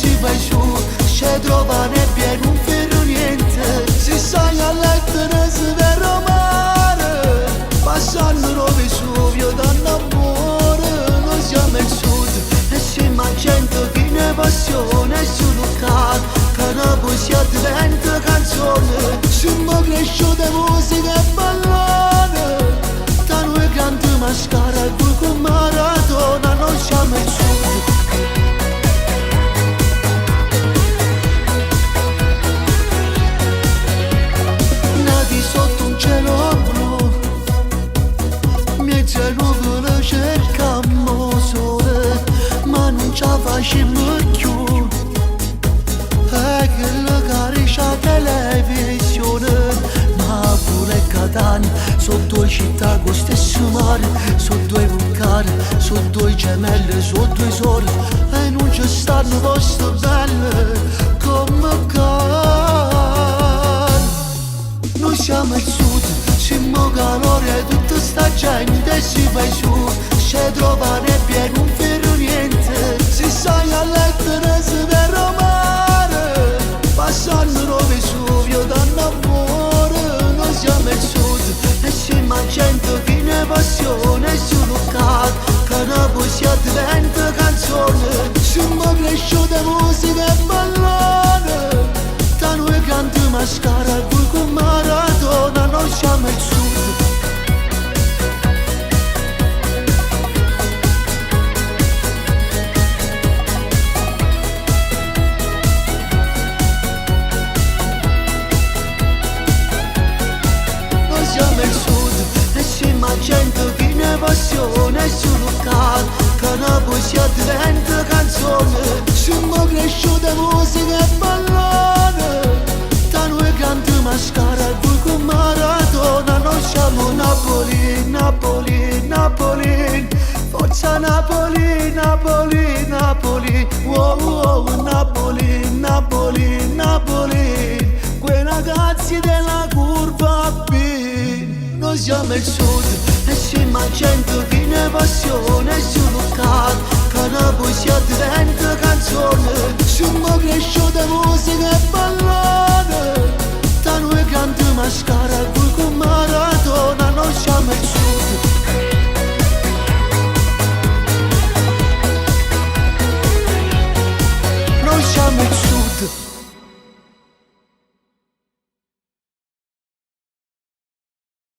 si vai su, c'è trova nebbia e non ferro niente. Si sai a letto ne si verrà mare, passando il Vesuvio dall'amore. Noi siamo il sud e siamo a gente che ne passione sul car, che la poesia diventa canzone. Siamo cresciuti musica e ballone, da noi grandi mascara e voi con Maradona. Noi siamo il sud. Sotto un cielo blu, mezza nuvole cercammo sole, ma non ce la facemmo più. E che la carica televisione, ma pure Catania, sotto città con stesso mare, sotto i vulcani, sotto i gemelli, sotto i soli, e non ci stanno posti belli come qua. Noi siamo il sud, siamo calore e tutta sta gente si va su, c'è trova nebbia e non ferro niente. Si sai a letto ne si verrà mare, passando il Vesuvio dall'amore. Noi siamo il sud e siamo gente che ne passione sul car, che la poesia diventa canzone. Siamo cresciuti musica e ballone, da noi grandi mascara e voi con Maradona. Noi siamo il sud. Noi siamo il sud e siamo gente che ne passione sul car, che la poesia diventa canzone. Siamo cresciuti musica e ballone, da noi grandi mascara e voi con Maradona. Noi siamo Napoli, Napoli, Napoli, forza Napoli, Napoli, Napoli, wow, wow, Napoli, Napoli, Napoli, quei ragazzi della curva B. Noi siamo il sud e siamo gente che ne passione sul car, che la poesia diventa canzone. Siamo cresciuti musica e ballone, da noi grandi mascara e voi con Maradona. Noi siamo il sud.